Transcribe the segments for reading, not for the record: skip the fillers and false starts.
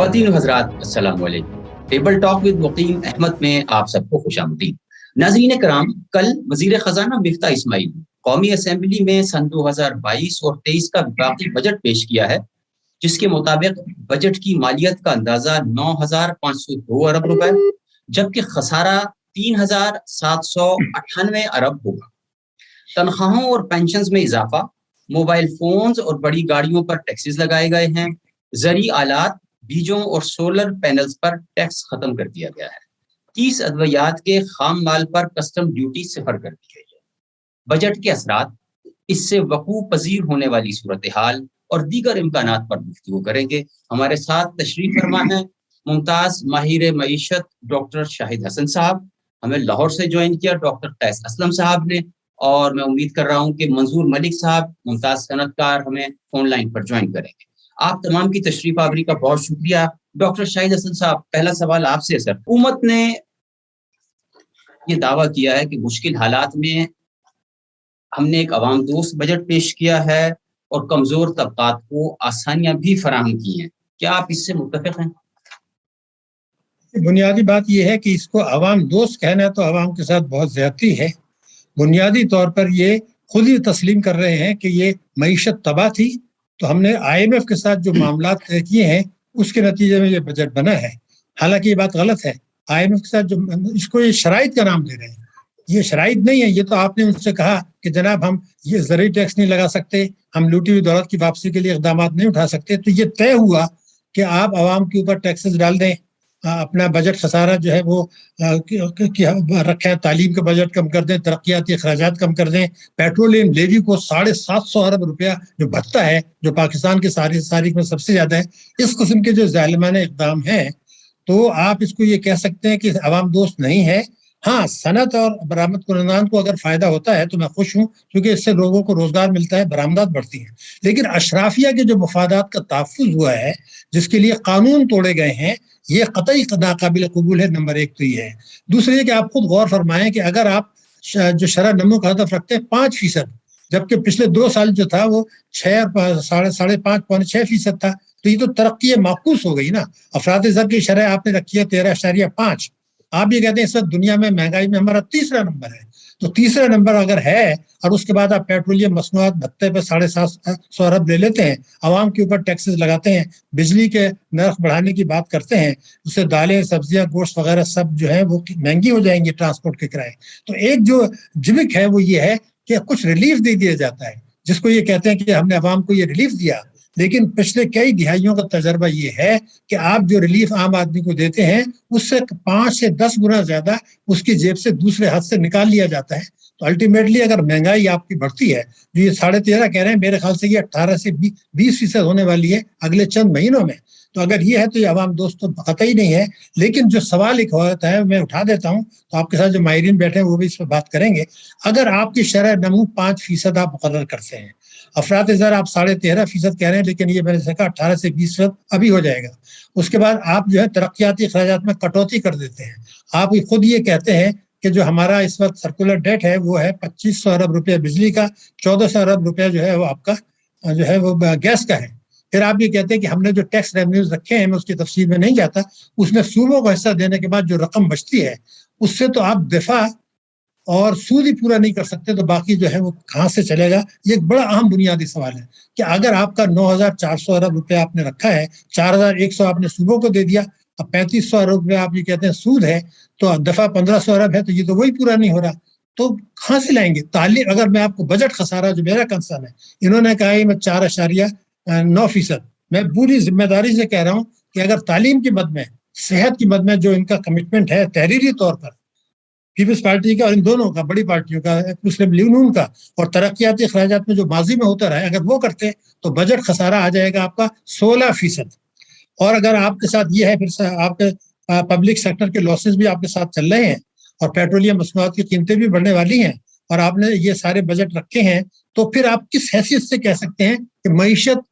خواتین و حضرات السلام علیکم۔ ٹیبل ٹاک ود مقیم احمد میں آپ سب کو خوش آمدید۔ ناظرین کرام، کل وزیر خزانہ مفتاح اسماعیل قومی اسمبلی میں سن 2022 اور 23 کا وفاقی بجٹ پیش کیا ہے، جس کے مطابق بجٹ کی مالیت کا اندازہ 9,502 ارب روپے جبکہ خسارہ 3,798 ارب ہوگا۔ تنخواہوں اور پینشنز میں اضافہ، موبائل فونز اور بڑی گاڑیوں پر ٹیکسز لگائے گئے ہیں، زرعی آلات، بیجوں اور سولر پینلز پر ٹیکس ختم کر دیا گیا ہے، 30 ادویات کے خام مال پر کسٹم ڈیوٹی صفر کر دی گئی ہے۔ بجٹ کے اثرات، اس سے وقوع پذیر ہونے والی صورتحال اور دیگر امکانات پر گفتگو کریں گے۔ ہمارے ساتھ تشریف فرما ہیں ممتاز ماہر معیشت ڈاکٹر شاہد حسن صاحب، ہمیں لاہور سے جوائن کیا ڈاکٹر قیس اسلم صاحب نے، اور میں امید کر رہا ہوں کہ منظور ملک صاحب ممتاز صنعت کار ہمیں فون لائن پر جوائن کریں گے۔ آپ تمام کی تشریف آوری کا بہت شکریہ۔ ڈاکٹر شاہد حسن صاحب، پہلا سوال آپ سے سر، حکومت نے یہ دعویٰ کیا ہے کہ مشکل حالات میں ہم نے ایک عوام دوست بجٹ پیش کیا ہے اور کمزور طبقات کو آسانیاں بھی فراہم کی ہیں، کیا آپ اس سے متفق ہیں؟ بنیادی بات یہ ہے کہ اس کو عوام دوست کہنا تو عوام کے ساتھ بہت زیادتی ہے۔ بنیادی طور پر یہ خود ہی تسلیم کر رہے ہیں کہ یہ معیشت تباہ تھی، تو ہم نے IMF کے ساتھ جو معاملات طے کیے ہیں اس کے نتیجے میں یہ بجٹ بنا ہے۔ حالانکہ یہ بات غلط ہے، IMF کے ساتھ جو اس کو یہ شرائط کا نام دے رہے ہیں، یہ شرائط نہیں ہے۔ یہ تو آپ نے ان سے کہا کہ جناب ہم یہ زرعی ٹیکس نہیں لگا سکتے، ہم لوٹی ہوئی دولت کی واپسی کے لیے اقدامات نہیں اٹھا سکتے، تو یہ طے ہوا کہ آپ عوام کے اوپر ٹیکسز ڈال دیں، اپنا بجٹ خسارہ جو ہے وہ رکھیں، تعلیم کا بجٹ کم کر دیں، ترقیاتی اخراجات کم کر دیں، پیٹرولیم لیوی کو 750 ارب روپیہ جو بھتہ ہے، جو پاکستان کی تاریخ میں سب سے زیادہ ہے۔ اس قسم کے جو ظالمانہ اقدام ہیں تو آپ اس کو یہ کہہ سکتے ہیں کہ عوام دوست نہیں ہے۔ ہاں، صنعت اور برآمد کنندگان کو اگر فائدہ ہوتا ہے تو میں خوش ہوں، کیونکہ اس سے لوگوں کو روزگار ملتا ہے، برآمدات بڑھتی ہیں۔ لیکن اشرافیہ کے جو مفادات کا تحفظ ہوا ہے، جس کے لیے قانون توڑے گئے ہیں، یہ قطعی ناقابل قبول ہے۔ نمبر ایک تو یہ ہے۔ دوسرے یہ کہ آپ خود غور فرمائیں کہ اگر آپ جو شرح نمو کا ہدف رکھتے ہیں 5%، جبکہ پچھلے 2 سال جو تھا وہ 5.5 تھا، تو یہ تو ترقی معکوس ہو گئی نا۔ افراط زر کی شرح آپ نے رکھی ہے 13.5۔ آپ یہ کہتے ہیں اس وقت دنیا میں مہنگائی میں ہمارا تیسرا نمبر ہے، تو تیسرا نمبر اگر ہے اور اس کے بعد آپ پیٹرولیم مصنوعات بھتے پہ 750 ارب لے لیتے ہیں، عوام کے اوپر ٹیکسز لگاتے ہیں، بجلی کے نرخ بڑھانے کی بات کرتے ہیں، اس سے دالیں، سبزیاں، گوشت وغیرہ سب جو ہے وہ مہنگی ہو جائیں گی، ٹرانسپورٹ کے کرائے۔ تو ایک جو جمک ہے وہ یہ ہے کہ کچھ ریلیف دے دیا جاتا ہے، جس کو یہ کہتے ہیں کہ ہم نے عوام کو یہ ریلیف دیا۔ لیکن پچھلے کئی دہائیوں کا تجربہ یہ ہے کہ آپ جو ریلیف عام آدمی کو دیتے ہیں اس سے 5 سے 10 گنا زیادہ اس کی جیب سے دوسرے ہاتھ سے نکال لیا جاتا ہے۔ تو الٹیمیٹلی اگر مہنگائی آپ کی بڑھتی ہے، جو یہ 13.5 کہہ رہے ہیں، میرے خیال سے یہ 18 سے 20% ہونے والی ہے اگلے چند مہینوں میں، تو اگر یہ ہے تو یہ عوام دوست تو قطعی نہیں ہے۔ لیکن جو سوال ایک ہوتا ہے، میں اٹھا دیتا ہوں، تو آپ کے ساتھ جو ماہرین بیٹھے ہیں وہ بھی اس پہ بات کریں گے۔ اگر آپ کی شرح نمو 5% آپ مقرر کرتے ہیں، افراط زر آپ 13.5% کہہ رہے ہیں، لیکن یہ میں نے کہا 18 سے 20% ابھی ہو جائے گا۔ اس کے بعد آپ جو ہے ترقیاتی اخراجات میں کٹوتی کر دیتے ہیں۔ آپ خود یہ کہتے ہیں کہ جو ہمارا اس وقت سرکولر ڈیٹ ہے وہ ہے 2500 ارب روپے بجلی کا، 1400 ارب روپے جو ہے وہ آپ کا جو ہے وہ گیس کا ہے۔ پھر آپ یہ کہتے ہیں کہ ہم نے جو ٹیکس ریونیوز رکھے ہیں، میں اس کی تفصیل میں نہیں جاتا، اس میں صوبوں کو حصہ دینے کے بعد جو رقم بچتی ہے اس سے تو آپ دفاع اور سود ہی پورا نہیں کر سکتے، تو باقی جو ہے وہ کہاں سے چلے گا؟ یہ ایک بڑا اہم بنیادی سوال ہے کہ اگر آپ کا 9,400 ارب روپے آپ نے رکھا ہے، 4,100 آپ نے صوبوں کو دے دیا، اب 3,500 ارب روپے آپ یہ کہتے ہیں سود ہے، تو دفعہ 1,500 ارب ہے، تو یہ تو وہی پورا نہیں ہو رہا، تو کہاں سے لائیں گے؟ تعلیم، اگر میں آپ کو بجٹ خسارہ جو میرا کنسرن ہے، انہوں نے کہا ہے میں 4.9%، میں پوری ذمہ داری سے کہہ رہا ہوں کہ اگر تعلیم کی مد میں، صحت کی مد میں جو ان کا کمٹمنٹ ہے تحریری طور پر، پیپلز پارٹی کا اور ان دونوں کا، بڑی پارٹیوں کا، مسلم لیگ نون کا، اور ترقیاتی اخراجات میں جو ماضی میں ہوتا رہا ہے، اگر وہ کرتے تو بجٹ خسارہ آ جائے گا آپ کا 16%۔ اور اگر آپ کے ساتھ یہ ہے، پھر آپ کے پبلک سیکٹر کے لاسز بھی آپ کے ساتھ چل رہے ہیں، اور پیٹرولیم مصنوعات کی قیمتیں بھی بڑھنے والی ہیں، اور آپ نے یہ سارے بجٹ رکھے ہیں، تو پھر آپ کس حیثیت سے کہہ سکتے ہیں کہ معیشت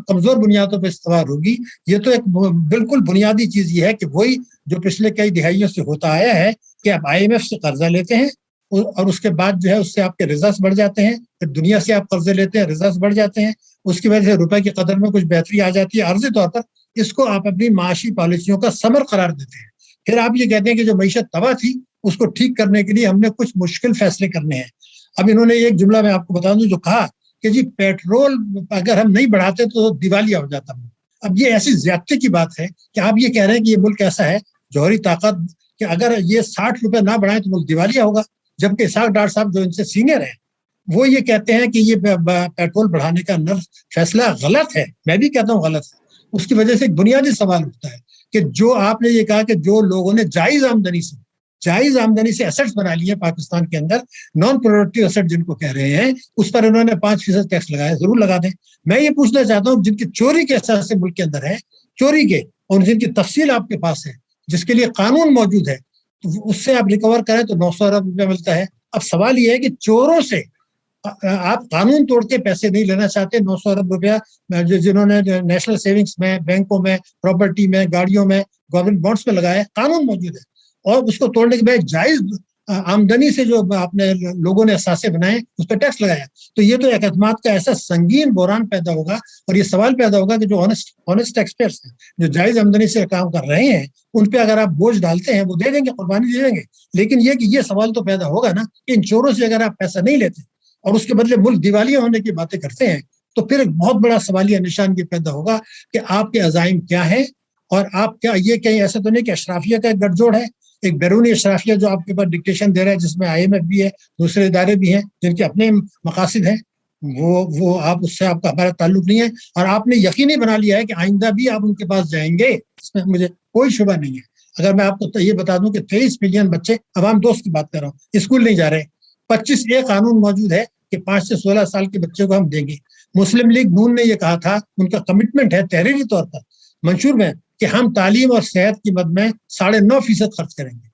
کمزور بنیادوں پہ استوار ہوگی؟ یہ تو ایک بالکل بنیادی چیز یہ ہے کہ وہی جو پچھلے کئی دہائیوں سے ہوتا آیا ہے کہ آپ IMF سے قرضہ لیتے ہیں اور اس کے بعد جو ہے اس سے آپ کے ریزروز بڑھ جاتے ہیں، پھر دنیا سے آپ قرضے لیتے ہیں، ریزروز بڑھ جاتے ہیں، اس کی وجہ سے روپے کی قدر میں کچھ بہتری آ جاتی ہے عارضی طور پر، اس کو آپ اپنی معاشی پالیسیوں کا ثمر قرار دیتے ہیں. پھر آپ یہ کہتے ہیں کہ جو معیشت تباہ تھی اس کو ٹھیک کرنے کے لیے ہم نے کچھ مشکل فیصلے کرنے ہیں. اب انہوں نے ایک جملہ میں آپ کو بتا دوں جو کہا کہ جی پیٹرول اگر ہم نہیں بڑھاتے تو دیوالیہ ہو جاتا. اب یہ ایسی زیادتی کی بات ہے کہ آپ یہ کہہ رہے ہیں کہ یہ ملک ایسا ہے جوہری طاقت کہ اگر یہ 60 روپے نہ بڑھائیں تو ملک دیوالیہ ہوگا. جبکہ اسحاق ڈار صاحب جو ان سے سینئر ہیں وہ یہ کہتے ہیں کہ یہ پیٹرول بڑھانے کا فیصلہ غلط ہے. میں بھی کہتا ہوں غلط ہے. اس کی وجہ سے ایک بنیادی سوال اٹھتا ہے کہ جو آپ نے یہ کہا کہ جو لوگوں نے جائز آمدنی سے ایسٹس بنا لیے پاکستان کے اندر, نان پروڈکٹیو ایسٹ جن کو کہہ رہے ہیں, اس پر انہوں نے 5% ٹیکس لگایا. ضرور لگا دیں. میں یہ پوچھنا چاہتا ہوں جن کی چوری کے احساس سے ملک کے اندر ہے, چوری کے, اور جن کی تفصیل آپ کے پاس ہے, جس کے لیے قانون موجود ہے, تو اس سے آپ ریکور کریں تو 900 ارب روپیہ ملتا ہے. اب سوال یہ ہے کہ چوروں سے آپ قانون توڑ کے پیسے نہیں لینا چاہتے. 900 ارب روپیہ جنہوں نے نیشنل سیونگز میں, بینکوں میں, پراپرٹی میں, گاڑیوں میں, گورنمنٹ بانڈس میں لگایا, قانون موجود ہے, اور اس کو توڑنے کے بعد جائز آمدنی سے جو آپ نے لوگوں نے اثاثے بنائے اس پہ ٹیکس لگایا, تو یہ تو ایک اعتماد کا ایسا سنگین بحران پیدا ہوگا. اور یہ سوال پیدا ہوگا کہ جو آنےسٹ ٹیکس پیئرس ہیں, جو جائز آمدنی سے کام کر رہے ہیں, ان پہ اگر آپ بوجھ ڈالتے ہیں وہ دے دیں گے, قربانی دے دیں گے. لیکن یہ کہ یہ سوال تو پیدا ہوگا نا کہ ان چوروں سے اگر آپ پیسہ نہیں لیتے اور اس کے بدلے ملک دیوالیہ ہونے کی باتیں کرتے ہیں, تو پھر ایک بہت بڑا سوالیہ نشان یہ پیدا ہوگا کہ آپ کے عزائم کیا ہیں, اور آپ کیا یہ کہیں ایسا تو نہیں کہ اشرافیہ کا ایک گٹھ جوڑ ہے, ایک بیرونی اشرافیہ جو آپ کے پاس ڈکٹیشن دے رہا ہے, جس میں IMF بھی ہے, دوسرے ادارے بھی ہیں جن کے اپنے مقاصد ہیں, وہ آپ اس سے آپ کا ہمارا تعلق نہیں ہے. اور آپ نے یقینی بنا لیا ہے کہ آئندہ بھی آپ ان کے پاس جائیں گے, اس میں مجھے کوئی شبہ نہیں ہے. اگر میں آپ کو یہ بتا دوں کہ 23 ملین بچے, عوام دوست کی بات کر رہا ہوں, اسکول نہیں جا رہے. 25 قانون موجود ہے کہ 5 سے 16 سال کے بچے کو ہم دیں گے. مسلم لیگ نون نے یہ کہا تھا, ان کا کمٹمنٹ ہے تحریری طور پر منشور میں, کہ ہم تعلیم اور صحت کی مد میں 9.5% خرچ کریں گے.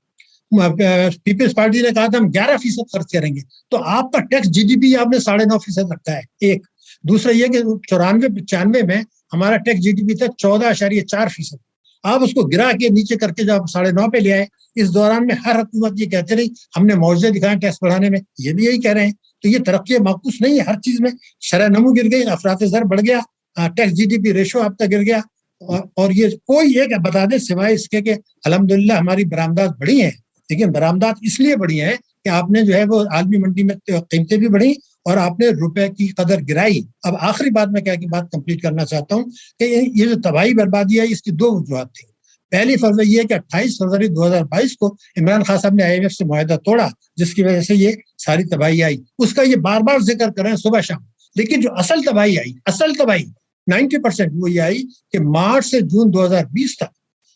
پیپلز پارٹی نے کہا تھا ہم 11% خرچ کریں گے. تو آپ کا ٹیکس GDP آپ نے 9.5% رکھا ہے. ایک دوسرا یہ کہ 94-95 میں ہمارا ٹیکس GDP تھا 14.4%. آپ اس کو گرا کے نیچے کر کے جو آپ 9.5 پہ لے آئے. اس دوران میں ہر حکومت یہ کہتے رہی ہم نے معاوضے دکھائے ٹیکس بڑھانے میں, یہ بھی یہی کہہ رہے ہیں. تو یہ ترقی معکوس نہیں ہے. ہر چیز میں شرح نمو گر گئی, افراط زر بڑھ گیا, ٹیکس GDP ریشو آپ کا گر گیا. اور یہ کوئی ایک بتا دیں سوائے اس کے کہ الحمدللہ ہماری برآمدات بڑھی ہیں, لیکن برآمدات اس لیے بڑھی ہیں کہ آپ نے جو ہے وہ عالمی منڈی میں قیمتیں بھی بڑھی اور آپ نے روپے کی قدر گرائی. اب آخری بات میں کیا کی بات کمپلیٹ کرنا چاہتا ہوں کہ یہ جو تباہی بربادی ہے اس کی 2 وجوہات تھیں. پہلی فرض یہ ہے کہ 28 فروری 2022 کو عمران خان صاحب نے IMF سے معاہدہ توڑا, جس کی وجہ سے یہ ساری تباہی آئی. اس کا یہ بار بار ذکر کریں صبح شام, لیکن جو اصل تباہی آئی, اصل تباہی 90% وہ یہ آئی کہ مارچ سے جون 2020 تک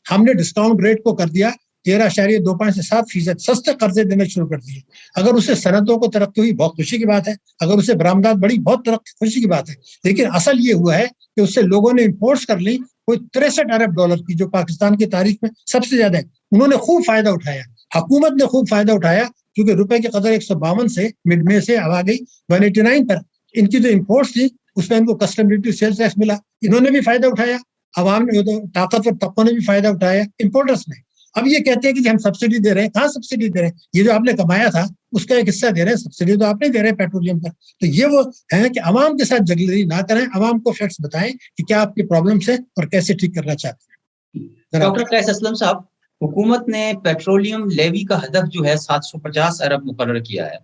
ہم نے ڈسکاؤنٹ ریٹ کو کر دیا 13.25 سے 7%, سستے قرضے دینے شروع کر دیے. اگر اسے صنعتوں کو ترقی ہوئی بہت خوشی کی بات ہے, اگر اسے برآمدات بڑی بہت خوشی کی بات ہے, لیکن اصل یہ ہوا ہے کہ اس سے لوگوں نے امپورٹس کر لی کوئی 63 ارب ڈالر کی, جو پاکستان کی تاریخ میں سب سے زیادہ ہے. انہوں نے خوب فائدہ اٹھایا, حکومت نے خوب فائدہ اٹھایا, کیونکہ روپے کی قدر 152 سے مڈ میں سے آ گئی 189 پر. ان کی جو امپورٹس تھی اس میں ان کو کسٹم ڈیوٹی سیلز ٹیکس ملا, انہوں نے بھی فائدہ اٹھایا, عوام نے طاقتور طبقوں نے بھی فائدہ اٹھایا, امپورٹرس نے. اب یہ کہتے ہیں کہ ہم سبسڈی دے رہے ہیں, کہاں سبسڈی دے رہے ہیں؟ یہ جو آپ نے کمایا تھا اس کا ایک حصہ دے رہے ہیں, سبسڈی تو آپ نہیں دے رہے ہیں پیٹرولیم پر. تو یہ وہ ہے کہ عوام کے ساتھ جگلری نہ کریں, عوام کو فیکٹس بتائیں کہ کیا آپ کی پرابلمس ہیں اور کیسے ٹھیک کرنا چاہتے ہیں. ڈاکٹر قیس اسلم صاحب, حکومت نے پیٹرولیم لیوی کا ہدف جو ہے 750 ارب مقرر کیا ہے.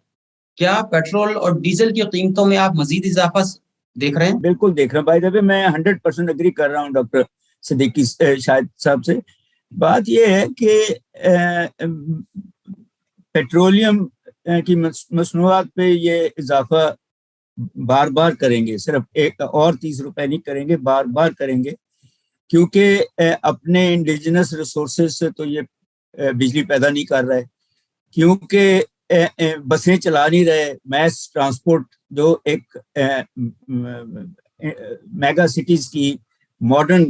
کیا پیٹرول اور ڈیزل کی قیمتوں میں آپ مزید اضافہ دیکھ رہے ہیں؟ بالکل دیکھ رہا ہوں بھائی. میں 100% اگری کر رہا ہوں ڈاکٹر صدیقی شاہد صاحب سے. بات یہ ہے کہ پیٹرولیم کی مصنوعات پہ یہ اضافہ بار بار کریں گے, صرف ایک اور 30 روپے نہیں کریں گے, بار بار کریں گے, کیونکہ اپنے انڈیجنس ریسورسز سے تو یہ بجلی پیدا نہیں کر رہے, کیونکہ بسیں چلا نہیں رہے. میس ٹرانسپورٹ جو ایک میگا سٹیز کی ماڈرن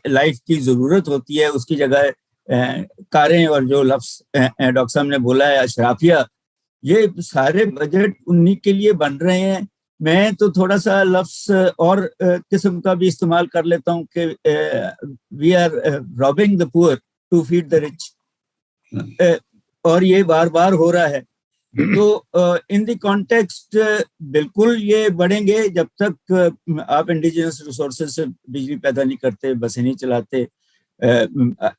لائف کی ضرورت ہوتی ہے, اس کی جگہ کاریں اور جو لفظ ڈاکٹر صاحب نے بولا ہے اشرافیہ, یہ سارے بجٹ انہی کے لیے بن رہے ہیں. میں تو تھوڑا سا لفظ اور قسم کا بھی استعمال کر لیتا ہوں کہ وی آر رابنگ دا پور ٹو فیڈ دا رچ, اور یہ بار بار ہو رہا ہے. تو ان دی کانٹیکسٹ بالکل یہ بڑھیں گے جب تک آپ انڈیجنس ریسورسز سے بجلی پیدا نہیں کرتے, بسیں نہیں چلاتے,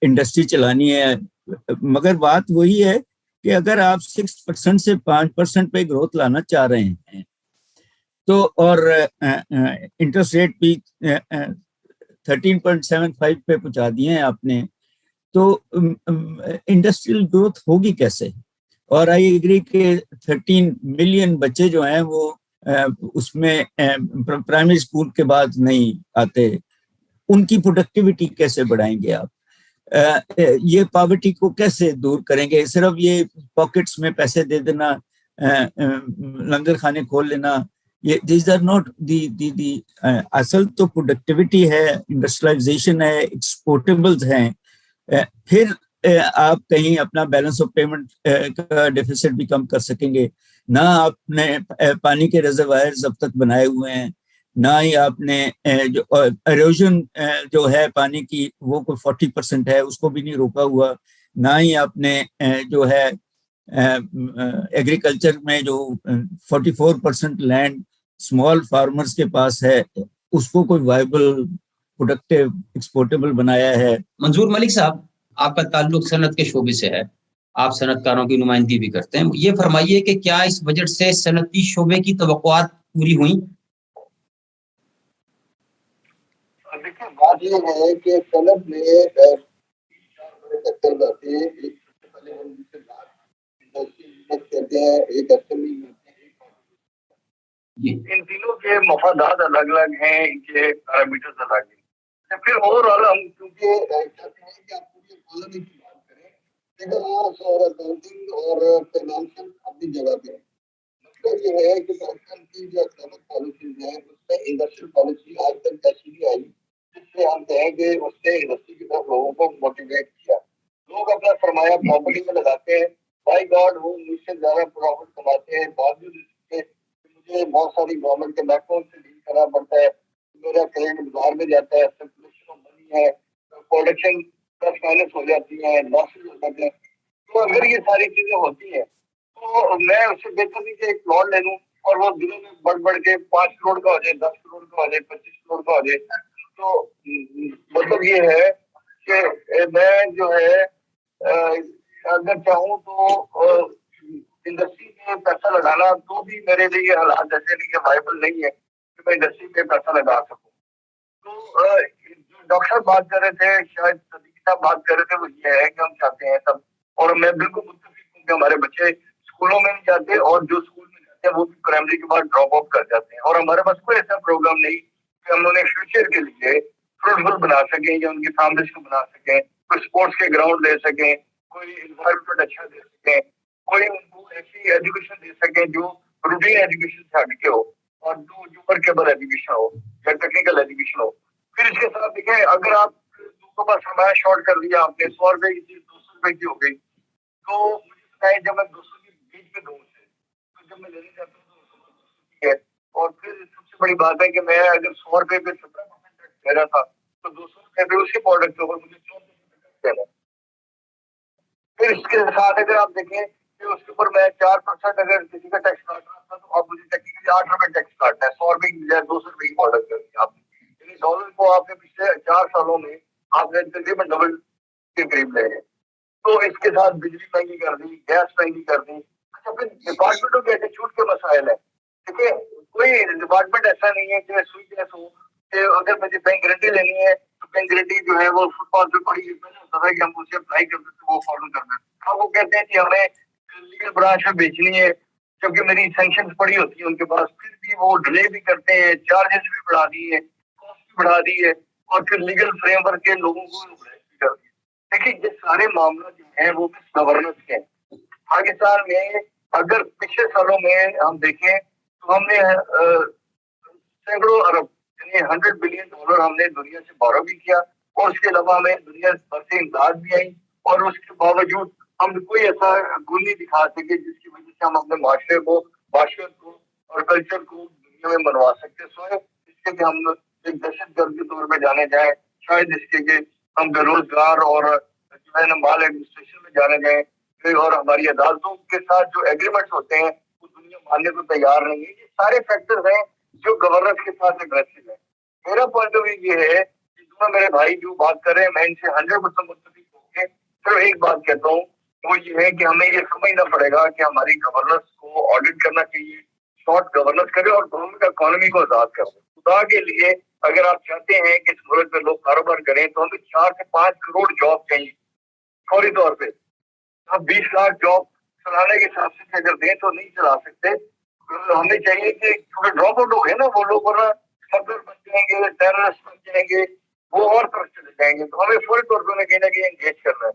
انڈسٹری چلانی ہے. مگر بات وہی ہے کہ اگر آپ 6% سے 5% پہ گروتھ لانا چاہ رہے ہیں تو, اور انٹرسٹ ریٹ بھی 13.75 پہ پہنچا دیے ہیں آپ نے, تو انڈسٹریل گروتھ ہوگی کیسے؟ اور آئی ایگری کہ 13 ملین بچے جو ہیں وہ اس میں پرائمری اسکول کے بعد نہیں آتے, ان کی پروڈکٹیوٹی کیسے بڑھائیں گے آپ؟ یہ پاورٹی کو کیسے دور کریں گے؟ صرف یہ پاکٹس میں پیسے دے دینا, لنگر خانے کھول لینا, یہ دیز آر ناٹ دی اصل تو پروڈکٹیوٹی ہے, انڈسٹریلائزیشن ہے, ایکسپورٹیبلز ہیں. پھر آپ کہیں اپنا بیلنس آف پیمنٹ کا ڈیفیسٹ بھی کم کر سکیں گے. نہ آپ نے پانی کے ریزروائرز اب تک بنائے ہوئے ہیں, نہ ہی آپ نے جو ایروژن جو ہے پانی کی وہ کوئی 40% ہے, اس کو بھی نہیں روکا ہوا. نہ ہی آپ نے جو ہے ایگریکلچر میں جو 44% لینڈ اسمال فارمرز کے پاس ہے, اس کو کوئی وائبل پروڈکٹیو ایکسپورٹیبل بنایا ہے. منظور ملک صاحب, آپ کا تعلق صنعت کے شعبے سے ہے, آپ صنعت کاروں کی نمائندگی بھی کرتے ہیں. یہ فرمائیے کہ کیا اس بجٹ سے صنعتی شعبے کی توقعات پوری ہوئیں؟ دیکھیں, بات یہ ہے کہ صنعت میں سیکٹر آتے ہیں. ایک سب سے پہلے ہم جسے انڈسٹری کہتے ہیں, ایک اسمبلی کرتے ہیں. ان تینوں کے مفادات الگ الگ ہیں, ان کے پیرامیٹرز الگ ہیں. پھر اوور آل ہم کیونکہ چاہتے ہیں کہ آپ پوری اکانومی کی بات کریں, فگر اور اکاؤنٹنگ اور فائنانشل اپنی جگہ پہ. مطلب یہ ہے کہ پاکستان کی جو اکنامک پالیسیز ہیں اس میں انڈسٹریل پالیسی آج تک ایسی نہیں آئی جس سے ہم کہیں کہ اس نے انڈسٹری کی طرف لوگوں کو موٹیویٹ کیا. لوگ اپنا سرمایہ پراپرٹی میں لگاتے ہیں, بائی گاڈ وہ مجھ سے زیادہ پروفٹ کماتے ہیں, باوجود اس کے مجھے بہت ساری گورنمنٹ کے محکموں سے ڈیل کرنا پڑتا ہے, میرا کریڈٹ باہر میں جاتا ہے, سرکولیشن آف منی ہے, پروڈکشن پلس مائنس ہو جاتی ہے, لاسز ہو جاتے ہیں. تو اگر یہ ساری چیزیں ہوتی ہیں تو میں اس سے بہتر نہیں کہ ایک پلاٹ لے لوں اور وہ دنوں میں بڑھ کے 5 کروڑ کا ہو جائے, 10 کروڑ کا ہو جائے, 25 کروڑ کا ہو جائے. تو مطلب یہ ہے کہ میں جو ہے اگر چاہوں تو انڈسٹری میں پیسہ لگانا تو بھی میرے لیے حالات ایسے نہیں ہے, وائبل نہیں ہے کہ میں انڈسٹری میں پیسہ لگا سکوں. تو ڈاکٹر صاحب بات کر رہے تھے, شاید صدیقی صاحب بات کر رہے تھے, وہ یہ ہے کہ ہم چاہتے ہیں سب, اور میں بالکل متفق ہوں کہ ہمارے بچے اسکولوں میں نہیں جاتے, اور جو اسکول میں جاتے ہیں وہ بھی پرائمری کے بعد ڈراپ آؤٹ کر جاتے ہیں. اور ہمارے پاس کوئی ایسا پروگرام نہیں کہ ہم انہیں فیوچر کے لیے فروٹفل بنا سکیں یا ان کی فیملیز کو بنا سکیں, کوئی اسپورٹس کے گراؤنڈ دے سکیں, کوئی انوائرمنٹ اچھا دے سکیں, کوئی ان کو ایسی ایجوکیشن دے سکیں جو روٹین ایجوکیشن سے ہٹ کے ہو اور جو ورکیبل ایجوکیشن ہو یا ٹیکنیکل ایجوکیشن ہو. پھر اس کے ساتھ دیکھیں, اگر آپ دوسروں کا سرمایہ شارٹ کر دیا آپ نے, 100 روپے کی چیز 200 روپے کی ہو گئی, تو مجھے بتائیں جب میں 200 کی بیچ میں دوں سے, تو جب میں لینے جاتا ہوں تو 200 کی ہے. اور پھر سب سے بڑی بات ہے کہ میں اگر 100 روپے پہ 17% ٹیکس دے رہا تھا تو 200 روپے پہ اسی پروڈکٹ کے اوپر مجھے 14% ٹیکس دینا. پھر اس کے ساتھ اگر آپ دیکھیں کہ اس کے اوپر میں 4% اگر کسی کا ٹیکس کاٹ رہا تھا تو اب مجھے ٹیکنیکلی 8 روپے ٹیکس کاٹنا ہے. 100 روپے کی بجائے 200 روپے کی پروڈکٹ کر دیا آپ نے. یعنی ڈالر کو آپ نے پچھلے 4 سالوں میں آپ نے تقریباً ڈبل کے قریب لے گئے. تو اس کے ساتھ بجلی مہنگی کر دی, گیس مہنگی کر دی. اچھا, پھر ڈپارٹمنٹوں کے ایٹیچیوڈ کے مسائل ہیں. دیکھیے, کوئی ڈپارٹمنٹ ایسا نہیں ہے کہ سوئی گیس ہو کہ اگر مجھے بینک گارنٹی لینی ہے تو بینک گارنٹی جو ہے وہ فٹ پاتھ پہ پڑی ہوتا ہے کہ ہم اسے اپلائی کر دیتے وہ فالو کرنا ہے. اب وہ کہتے ہیں کہ ہمیں لیگل برانچ میں بیچنی ہے, جبکہ میری سینکشنز پڑی ہوتی ہیں ان کے پاس, پھر بھی وہ ڈیلے بھی کرتے ہیں, چارجز بھی بڑھا دیے, کاسٹ بھی بڑھا دی ہے, اور پھر لیگل فریم ورک کے لوگوں کو کر دی. دیکھیے, یہ سارے معاملات جو ہیں وہ مس گورننس کے ہیں. پاکستان میں اگر پچھلے سالوں میں ہم دیکھیں تو ہم نے سینکڑوں ارب یعنی $100 بلین ہم نے دنیا سے بورو بھی کیا, اور اس کے علاوہ ہمیں دنیا بھر سے امداد بھی آئی, اور اس کے باوجود ہم کوئی ایسا گل نہیں دکھا سکے جس کی وجہ سے ہم اپنے معاشرے کو, معاشرت کو اور کلچر کو دنیا میں منوا سکتے. سوائے اس کے کہ ہم ایک دہشت گرد کے طور پہ جانے جائیں, شاید اس کے کہ ہم بے روزگار اور جو ہے نا مال ایڈمنسٹریشن میں جانے جائیں, اور ہماری عدالتوں کے ساتھ جو ایگریمنٹس ہوتے ہیں وہ دنیا ماننے کو تیار نہیں ہے. یہ سارے فیکٹرز ہیں جو گورننس کے ساتھ اگریسو ہے. میرا پوائنٹ آف ویو یہ ہے کہ جو میرے بھائی جو بات کر رہے ہیں میں ان سے 100% متفق ہوں گے. صرف ایک بات کہتا ہوں وہ یہ ہے کہ ہمیں یہ سمجھنا پڑے گا کہ ہماری گورننس کو آڈٹ کرنا چاہیے, شارٹ گورننس کرے اور گورنمنٹ اکانومی کو آزاد کر دے. خدا کے لیے اگر آپ چاہتے ہیں کہ اس ملک میں لوگ کاروبار کریں تو ہمیں 4 سے 5 کروڑ جاب چاہیے فوری طور پہ. آپ 20 لاکھ جاب چلانے کے حساب سے اگر دیں تو نہیں چلا سکتے. ہمیں چاہیے کہ ڈراپ آؤٹ ہو گئے نا وہ لوگ ورنہ اسمگلر بن جائیں گے, ٹیررسٹ بن جائیں گے, وہ اور طرف چلے جائیں گے. تو ہمیں فوری طور پہ کہیں نہ کہیں انگیج کرنا ہے.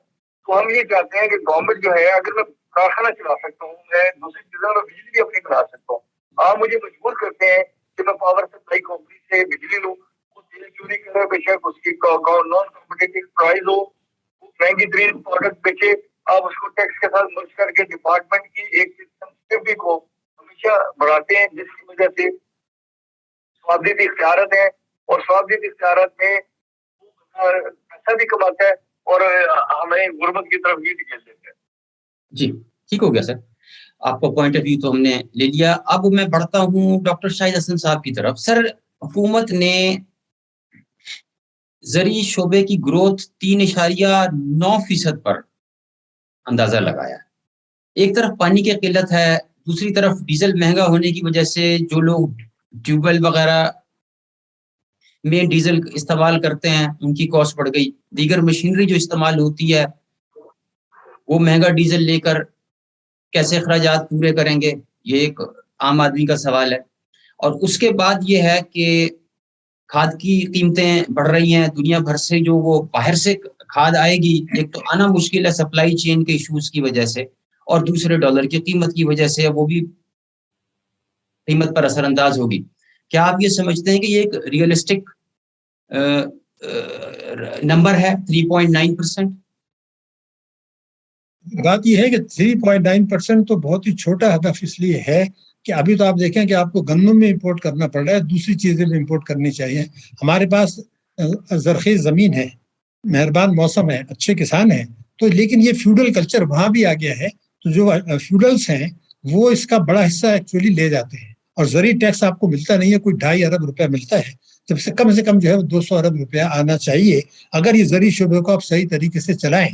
تو ہم یہ چاہتے ہیں کہ گورنمنٹ جو ہے اگر میں کارخانہ چلا سکتا ہوں, میں دوسری چیزوں میں بجلی بھی اپنی بنا سکتا ہوں. آپ مجھے مجبور کرتے ہیں کہ میں پاور سپلائی کمپنی سے بجلی لوں, وہ تیل چوری کرے, بے شک اس کی نان کمپٹیٹو پرائز ہو, مہنگی ترین پروڈکٹ بیچے, آپ اس کو ٹیکس کے ساتھ مرج کر کے ڈپارٹمنٹ کی ایک سسٹم کو ہمیشہ بڑھاتے ہیں, جس کی وجہ سے سوابدید اختیارات ہیں اور سوابدید اختیارات میں پیسہ بھی کماتا ہے اور ہمیں غربت کی طرف بھی دھکیل دیتا ہے. جی ٹھیک ہو گیا سر, آپ کا پوائنٹ آف ویو تو ہم نے لے لیا. اب میں بڑھتا ہوں ڈاکٹر شاہد حسن صاحب کی طرف. سر حکومت نے زرعی شعبے کی گروتھ 3.9% پر اندازہ لگایا. ایک طرف پانی کی قلت ہے, دوسری طرف ڈیزل مہنگا ہونے کی وجہ سے جو لوگ ٹیوب ویل وغیرہ میں ڈیزل استعمال کرتے ہیں ان کی کاسٹ بڑھ گئی. دیگر مشینری جو استعمال ہوتی ہے وہ مہنگا ڈیزل لے کر کیسے اخراجات پورے کریں گے, یہ ایک عام آدمی کا سوال ہے. اور اس کے بعد یہ ہے کہ کھاد کی قیمتیں بڑھ رہی ہیں, دنیا بھر سے جو وہ باہر سے کھاد آئے گی, ایک تو آنا مشکل ہے سپلائی چین کے ایشوز کی وجہ سے, اور دوسرے ڈالر کی قیمت کی وجہ سے وہ بھی قیمت پر اثر انداز ہوگی. کیا آپ یہ سمجھتے ہیں کہ یہ ایک ریئلسٹک نمبر ہے 3.9%؟ بات یہ ہے کہ 3.9% تو بہت ہی چھوٹا ہدف اس لیے ہے کہ ابھی تو آپ دیکھیں کہ آپ کو گندم میں امپورٹ کرنا پڑ رہا ہے, دوسری چیزیں بھی امپورٹ کرنی چاہیے. ہمارے پاس زرخیز زمین ہے, مہربان موسم ہے, اچھے کسان ہیں, تو لیکن یہ فیوڈل کلچر وہاں بھی آ گیا ہے. تو جو فیوڈلس ہیں وہ اس کا بڑا حصہ ایکچولی لے جاتے ہیں, اور زرعی ٹیکس آپ کو ملتا نہیں ہے, کوئی 2.5 ارب روپیہ ملتا ہے, جب سے کم جو ہے 200 ارب روپیہ آنا چاہیے اگر یہ زرعی شعبے کو آپ صحیح طریقے سے چلائیں.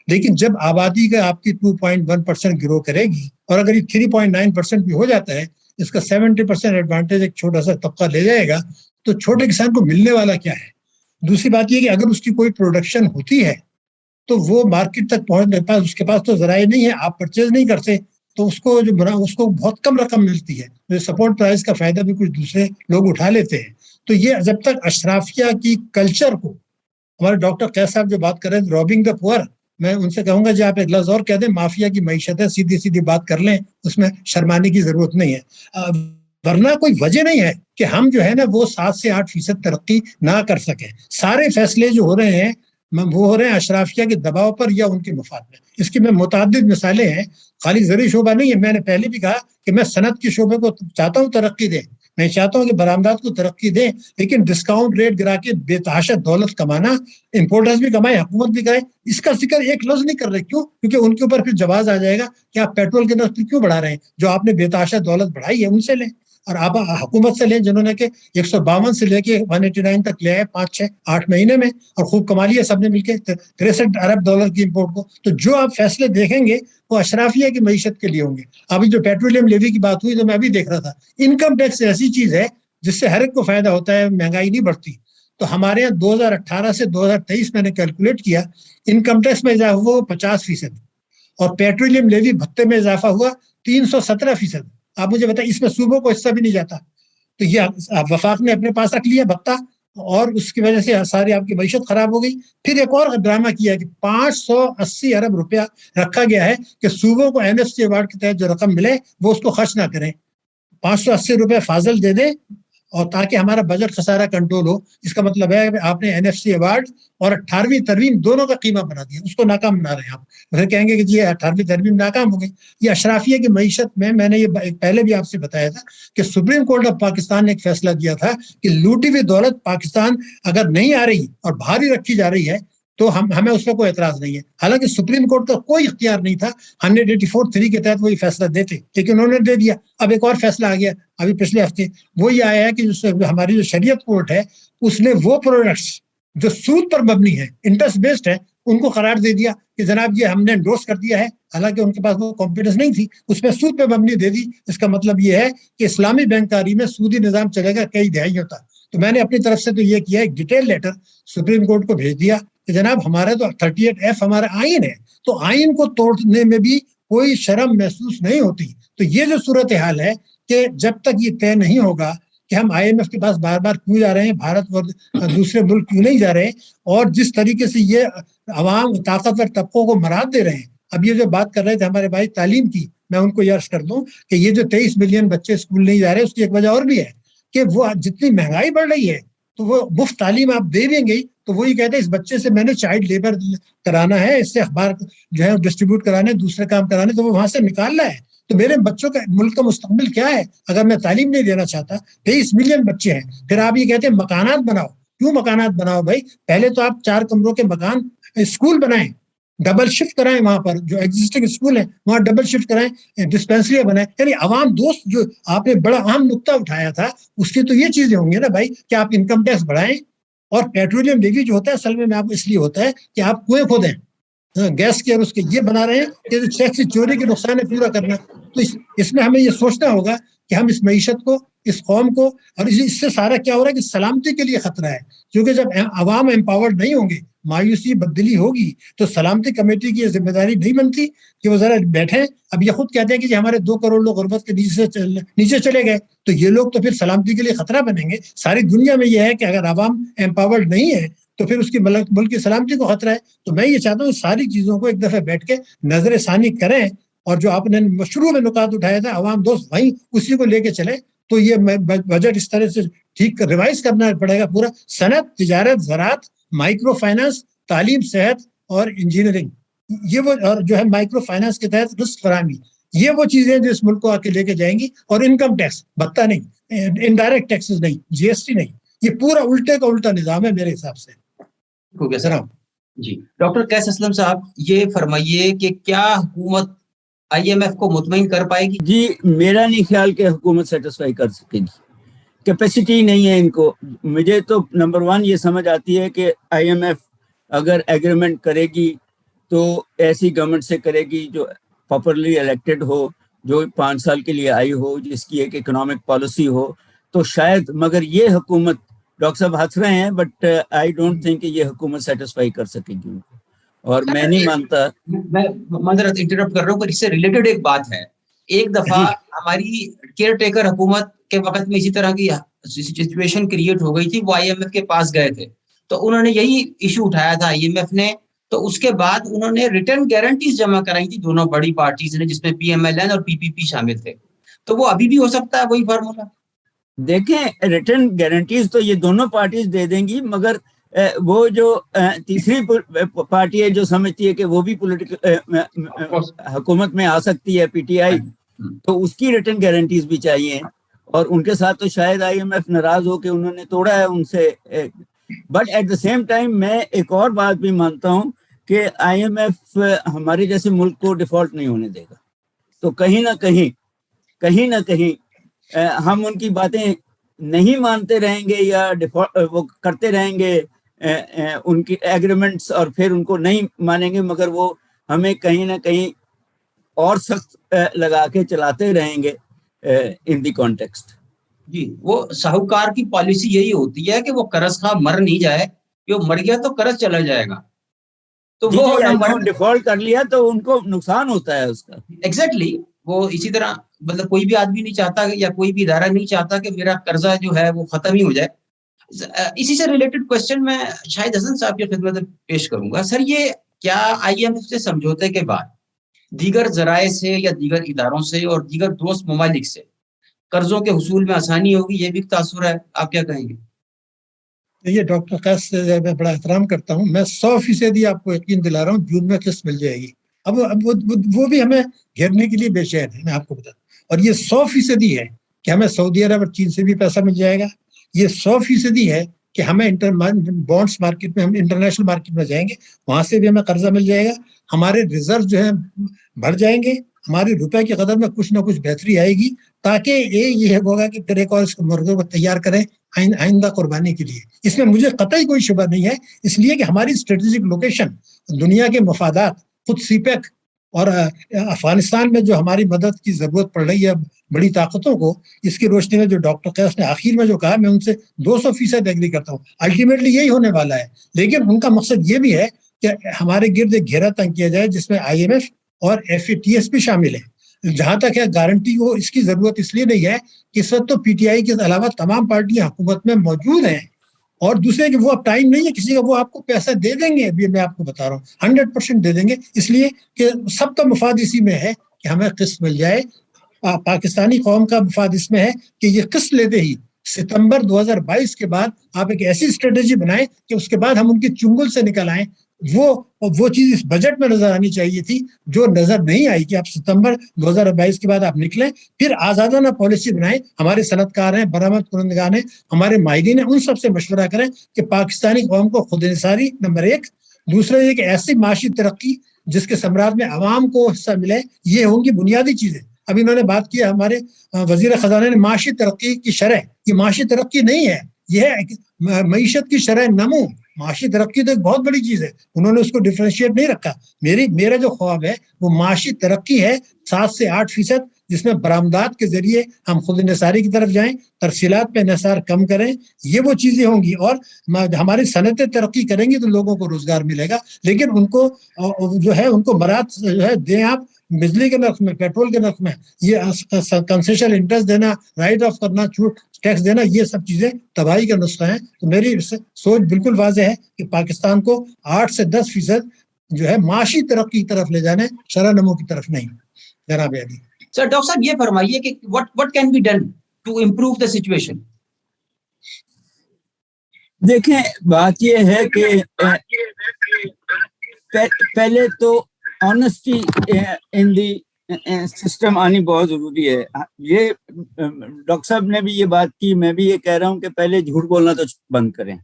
لیکن جب آبادی کا آپ کی 2.1% گرو کرے گی, اور اگر یہ 3.9% بھی ہو جاتا ہے, اس کا 70% ایڈوانٹیج ایک چھوٹا سا طبقہ لے جائے گا, تو چھوٹے کسان کو ملنے والا کیا ہے؟ دوسری بات یہ کہ اگر اس کی کوئی پروڈکشن ہوتی ہے تو وہ مارکیٹ تک پہنچنے کے پاس اس کے پاس تو ذرائع نہیں ہے, آپ پرچیز نہیں کرتے, تو اس کو بہت کم رقم ملتی ہے. سپورٹ پرائز کا فائدہ بھی کچھ دوسرے لوگ اٹھا لیتے ہیں. تو یہ جب تک اشرافیہ کی کلچر کو, ہمارے ڈاکٹر قیس صاحب جو بات کر رہے ہیں رابنگ دا پور, میں ان سے کہوں گا جی آپ ایک لفظ اور کہہ دیں, مافیا کی معیشت ہے, سیدھی بات کر لیں, اس میں شرمانے کی ضرورت نہیں ہے. ورنہ کوئی وجہ نہیں ہے کہ ہم جو ہے نا وہ 7 سے 8% ترقی نہ کر سکیں. سارے فیصلے جو ہو رہے ہیں وہ ہو رہے ہیں اشرافیہ کے دباؤ پر یا ان کے مفاد میں. اس کی میں متعدد مثالیں ہیں, خالی زرعی شعبہ نہیں ہے. میں نے پہلے بھی کہا کہ میں صنعت کے شعبے کو چاہتا ہوں ترقی دیں, میں چاہتا ہوں کہ برآمدات کو ترقی دیں, لیکن ڈسکاؤنٹ ریٹ گرا کے بے تحاشا دولت کمانا, امپورٹرز بھی کمائیں, حکومت بھی کرے, اس کا ذکر ایک لفظ نہیں کر رہے. کیوں؟ کیونکہ ان کے اوپر پھر جواز آ جائے گا کہ آپ پیٹرول کے نرخ کیوں بڑھا رہے ہیں, جو آپ نے بے تحاشا دولت بڑھائی ہے ان سے لیں, اور آپ حکومت سے لیں جنہوں نے کہ 152 سے لے کے 189 تک لے آئے 5-6-8 مہینے میں, اور خوب کما لیا سب نے مل کے 63 ارب ڈالر کی امپورٹ کو. تو جو آپ فیصلے دیکھیں گے وہ اشرافیہ کی معیشت کے لیے ہوں گے. ابھی جو پیٹرولیم لیوی کی بات ہوئی تو میں ابھی دیکھ رہا تھا, انکم ٹیکس ایسی چیز ہے جس سے ہر ایک کو فائدہ ہوتا ہے, مہنگائی نہیں بڑھتی. تو ہمارے یہاں 2018 سے 2023 میں نے کیلکولیٹ کیا, انکم ٹیکس میں اضافہ ہوا 50%, اور پیٹرولیم لیوی بھتے میں اضافہ ہوا 317%. آپ مجھے بتائیں اس میں صوبوں کو حصہ بھی نہیں جاتا. تو یہ وفاق نے اپنے پاس رکھ لیا بھتہ, اور اس کی وجہ سے ساری آپ کی معیشت خراب ہو گئی. پھر ایک اور ڈرامہ کیا کہ 580 ارب روپیہ رکھا گیا ہے کہ صوبوں کو NFC ایوارڈ کے تحت جو رقم ملے وہ اس کو خرچ نہ کریں, 580 روپے فاضل دے دیں, اور تاکہ ہمارا بجٹ خسارہ کنٹرول ہو. اس کا مطلب ہے کہ آپ نے NFC ایوارڈ اور 18ویں ترمیم دونوں کا قیمہ بنا دیا, اس کو ناکام بنا رہے ہیں آپ. پھر کہیں گے کہ جی 18ویں ترمیم ناکام ہو گئی. یہ اشرافیہ کی معیشت میں نے یہ پہلے بھی آپ سے بتایا تھا کہ سپریم کورٹ آف پاکستان نے ایک فیصلہ دیا تھا کہ لوٹی ہوئی دولت پاکستان اگر نہیں آ رہی اور بھاری رکھی جا رہی ہے تو ہمیں اس پہ کوئی اعتراض نہیں ہے. حالانکہ سپریم کورٹ کا کوئی اختیار نہیں تھا 184(3) کے تحت وہی فیصلہ دیتے، لیکن انہوں نے دے دیا. اب ایک اور فیصلہ آ گیا ابھی پچھلے ہفتے، وہ یہ آیا ہے کہ ہماری جو شریعت کورٹ ہے اس نے وہ پروڈکٹس جو سود پر مبنی ہے، انٹرسٹ بیسڈ ہے، ان کو قرار دے دیا کہ جناب یہ ہم نے انڈورس کر دیا ہے. حالانکہ ان کے پاس وہ کمپیٹنس نہیں تھی، اس میں سود پہ مبنی دے دی. اس کا مطلب یہ ہے کہ اسلامی بینکاری میں سودی نظام چلے گا کئی دہائیوں تک. تو میں نے اپنی طرف سے تو یہ کیا، ایک ڈیٹیل لیٹر سپریم کورٹ کو بھیج دیا کہ جناب ہمارے تو 38F ہمارا آئین ہے، تو آئین کو توڑنے میں بھی کوئی شرم محسوس نہیں ہوتی. تو یہ جو صورتحال ہے کہ جب تک یہ طے نہیں ہوگا کہ ہم IMF کے پاس بار بار کیوں جا رہے ہیں، بھارت اور دوسرے ملک کیوں نہیں جا رہے، اور جس طریقے سے یہ عوام طاقتور طبقوں کو مراد دے رہے ہیں. اب یہ جو بات کر رہے تھے ہمارے بھائی تعلیم کی، میں ان کو یہ عرض کر دوں کہ یہ جو 23 ملین بچے اسکول نہیں جا رہے، اس کی ایک وجہ اور بھی ہے کہ وہ جتنی مہنگائی بڑھ رہی ہے تو وہ مفت تعلیم آپ دے دیں گے تو وہی کہتے ہیں اس بچے سے میں نے چائلڈ لیبر کرانا ہے، اس سے اخبار جو ہے ڈسٹریبیوٹ کرانے، دوسرے کام کرانے، تو وہ وہاں سے نکالنا ہے. تو میرے بچوں کا ملک کا مستقبل کیا ہے اگر میں تعلیم نہیں دینا چاہتا؟ 23 ملین بچے ہیں. پھر آپ یہ کہتے ہیں مکانات بناؤ. کیوں مکانات بناؤ بھائی؟ پہلے تو آپ 4 کمروں کے مکان اسکول بنائیں، ڈبل شفٹ کرائیں، وہاں پر جو ایگزسٹنگ اسکول ہیں وہاں ڈبل شفٹ کرائیں، ڈسپینسریاں بنائیں. یعنی عوام دوست جو آپ نے بڑا اہم نقطہ اٹھایا تھا، اس کی تو یہ چیزیں ہوں گی نا بھائی کہ آپ انکم ٹیکس بڑھائیں. اور پیٹرولیم لیوی جو ہوتا ہے اصل میں آپ اس لیے ہوتا ہے کہ آپ کنویں کھودیں گیس کے، اور اس کے یہ بنا رہے ہیں کہ ٹیکس چوری کے نقصان ہے پورا کرنا. تو اس میں ہمیں یہ سوچنا ہوگا کہ ہم اس معیشت کو، اس قوم کو، اور اس سے سارا کیا ہو رہا ہے کہ سلامتی کے لیے خطرہ ہے. کیونکہ جب عوام امپاورڈ نہیں ہوں گے، مایوسی بدلی ہوگی، تو سلامتی کمیٹی کی یہ ذمہ داری نہیں بنتی کہ وہ ذرا بیٹھیں. اب یہ خود کہتے ہیں کہ ہمارے 2 کروڑ لوگ غربت کے نیچے چلے گئے، تو یہ لوگ تو پھر سلامتی کے لیے خطرہ بنیں گے. ساری دنیا میں یہ ہے کہ اگر عوام امپاورڈ نہیں ہے تو پھر اس کی ملک کی سلامتی کو خطرہ ہے. تو میں یہ چاہتا ہوں ساری چیزوں کو ایک دفعہ بیٹھ کے نظر ثانی کریں، اور جو آپ نے شروع میں نکات اٹھایا تھا عوام دوست وہیں اسی کو لے کے چلے. تو یہ بجٹ اس طرح سے ٹھیک ریوائز کرنا پڑے گا پورا. صنعت، تجارت، زراعت، مائکرو فائنانس، تعلیم، صحت اور انجینئرنگ، یہ وہ، اور جو ہے مائکرو فائنانس کے تحت رزق فراہمی، یہ وہ چیزیں جو اس ملک کو آ کے لے کے جائیں گی. اور انکم ٹیکس بھتہ نہیں، انڈائریکٹ ٹیکسز نہیں، GST نہیں، یہ پورا الٹے کا الٹا نظام ہے میرے حساب سے. ہو گیا سر. جی ڈاکٹر قیس اسلم صاحب، یہ فرمائیے کہ کیا حکومت IMF کو مطمئن کر پائے گی؟ جی میرا نہیں خیال کہ حکومت سیٹسفائی کر سکے گی، کیپیسٹی نہیں ہے ان کو. مجھے تو نمبر 1 یہ سمجھ آتی ہے کہ IMF اگر ایگریمنٹ کرے گی تو ایسی گورنمنٹ سے کرے گی جو پاپرلی الیکٹڈ ہو، جو 5 سال کے لیے آئی ہو، جس کی ایک اکنامک پالیسی ہو تو شاید. مگر یہ حکومت، ڈاکٹر صاحب ہنس رہے ہیں بٹ آئی ڈونٹ تھنک کہ یہ حکومت سیٹسفائی کر سکے گی ان کو، اور میں نہیں مانتا. میں معذرت انٹرپٹ کر رہا ہوں پر اس سے ریلیٹڈ ایک بات ہے. ایک دفعہ ہماری کیئر ٹیکر حکومت کے وقت میں اسی طرح کی سچویشن کریٹ ہو گئی تھی، وہ IMF کے پاس گئے تھے تو انہوں نے یہی ایشو اٹھایا تھا IMF نے. تو اس کے بعد انہوں نے ریٹرن گارنٹیز جمع کرائی تھی دونوں بڑی پارٹیز نے، جس میں PMLN اور PPP شامل تھے. تو وہ ابھی بھی ہو سکتا ہے وہی فارمولا؟ دیکھیں ریٹرن گارنٹیز تو یہ دونوں پارٹیز دے دیں گی، مگر وہ جو تیسری پارٹی ہے جو سمجھتی ہے کہ وہ بھی پولیٹیکل حکومت میں آ سکتی ہے، PTI، تو اس کی ریٹرن گارنٹیز بھی چاہیے. اور ان کے ساتھ تو شاید IMF ناراض ہو کہ انہوں نے توڑا ہے ان سے. But at the same time میں ایک اور بات بھی مانتا ہوں کہ IMF ہمارے جیسے ملک کو ڈیفالٹ نہیں ہونے دے گا. تو کہیں نہ کہیں ہم ان کی باتیں نہیں مانتے رہیں گے یا وہ کرتے رہیں گے ان کی ایگریمنٹس، اور پھر ان کو نہیں مانیں گے، مگر وہ ہمیں کہیں نہ کہیں اور سخت لگا کے چلاتے رہیں گے ان دی کانٹیکسٹ. جی وہ ساہوکار کی پالیسی یہی ہوتی ہے کہ وہ قرض خواہ مر نہیں جائے، کہ وہ مر گیا تو قرض چلا جائے گا. تو وہ ڈیفالٹ کر لیا تو ان کو نقصان ہوتا ہے اس کا. ایگزیکٹلی وہ اسی طرح، مطلب کوئی بھی آدمی نہیں چاہتا یا کوئی بھی ادارہ نہیں چاہتا کہ میرا قرضہ جو ہے وہ ختم ہی ہو جائے. اسی سے ریلیٹڈ کوشچن میں شاہد حسن صاحب کی خدمت پیش کروں گا. سر یہ کیا IMF سے سمجھوتے کے بعد دیگر ذرائع سے یا دیگر اداروں سے اور دیگر دوست ممالک سے قرضوں کے حصول میں آسانی ہوگی؟ یہ بھی تاثر ہے، آپ کیا کہیں گے؟ یہ ڈاکٹر قیس سے میں بڑا احترام کرتا ہوں. میں 100% آپ کو یقین دلا رہا ہوں جون میں قسط مل جائے گی. اب وہ بھی ہمیں گھیرنے کے لیے بے شہر ہے، میں آپ کو بتا دوں. اور یہ 100% ہے کہ ہمیں سعودی عرب اور چین سے بھی پیسہ مل جائے گا. یہ 100% ہے کہ ہمیں بانڈس مارکیٹ میں، ہم انٹرنیشنل مارکیٹ میں جائیں گے، وہاں سے بھی ہمیں قرضہ مل جائے گا، ہمارے ریزرو جو ہیں بڑھ جائیں گے، ہماری روپے کی قدر میں کچھ نہ کچھ بہتری آئے گی، تاکہ یہ ہوگا کہ پھر ایک اور اس مرغوں کو تیار کریں آئندہ قربانی کے لیے. اس میں مجھے قطعی کوئی شبہ نہیں ہے، اس لیے کہ ہماری اسٹریٹجک لوکیشن، دنیا کے مفادات، خود سی پیک اور افغانستان میں جو ہماری مدد کی ضرورت پڑ رہی ہے بڑی طاقتوں کو، اس کی روشنی میں جو ڈاکٹر قیس نے آخر میں جو کہا، میں ان سے 200% ایگری کرتا ہوں. الٹیمیٹلی یہی ہونے والا ہے، لیکن ان کا مقصد یہ بھی ہے کہ ہمارے گرد ایک گھیرا تنگ کیا جائے جس میں IMF اور FATF بھی شامل ہیں. جہاں تک ہے گارنٹی کو اس کی ضرورت اس لیے نہیں ہے کہ اس وقت تو PTI کے علاوہ تمام پارٹیاں حکومت میں موجود ہیں، اور دوسرے کہ وہ اب ٹائم نہیں ہے کسی کا، وہ آپ کو پیسہ دے دیں گے. ابھی میں آپ کو بتا رہا ہوں 100% دے دیں گے، اس لیے کہ سب کا مفاد اسی میں ہے کہ ہمیں قسط مل جائے. پاکستانی قوم کا مفاد اس میں ہے کہ یہ قسط لیتے ہی ستمبر 2022 کے بعد آپ ایک ایسی اسٹریٹجی بنائیں کہ اس کے بعد ہم ان کی چنگل سے نکل آئیں. وہ چیز اس بجٹ میں نظر آنی چاہیے تھی، جو نظر نہیں آئی کہ آپ ستمبر 2022 کے بعد آپ نکلیں، پھر آزادانہ پالیسی بنائیں. ہمارے صنعت کار ہیں، برآمد کنندگان ہیں، ہمارے ماہرین ہیں، ان سب سے مشورہ کریں کہ پاکستانی قوم کو خود انحصاری نمبر 1، دوسرا یہ کہ ایسی معاشی ترقی جس کے ثمرات میں عوام کو حصہ ملے، یہ ہوں گی بنیادی چیزیں. ابھی انہوں نے بات کی، ہمارے وزیر خزانہ نے معاشی ترقی کی شرح، یہ معاشی ترقی نہیں ہے، یہ ہے معیشت کی شرح نمو. معاشی ترقی تو ایک بہت بڑی چیز ہے، انہوں نے اس کو ڈیفرینشیٹ نہیں رکھا. میرا جو خواب ہے وہ معاشی ترقی ہے 7 سے 8%، جس میں برآمدات کے ذریعے ہم خود انحصاری کی طرف جائیں، ترسیلات پہ انحصار کم کریں، یہ وہ چیزیں ہوں گی. اور ہماری صنعتیں ترقی کریں گی تو لوگوں کو روزگار ملے گا، لیکن ان کو جو ہے ان کو برات جو ہے دیں آپ بجلی کے نرخ میں، پیٹرول کے نرخ میں، یہ کنسیشن انٹرسٹ دینا، رائٹ آف کرنا، چھوٹ ٹیکس دینا، یہ سب چیزیں تباہی کا نسخہ ہیں. تو میری سوچ بالکل واضح ہے کہ پاکستان کو 8 سے 10% جو ہے معاشی ترقی کی طرف لے جانے، شرح نمو کی طرف نہیں. جناب علی سر، ڈاکٹر صاحب یہ فرمائیے کہ what can be done to improve the situation؟ دیکھیں، بات یہ ہے کہ پہلے تو آنیسٹی ان دی سسٹم آنی بہت ضروری ہے. یہ ڈاکٹر صاحب نے بھی یہ بات کی، میں بھی یہ کہہ رہا ہوں کہ پہلے جھوٹ بولنا تو بند کریں.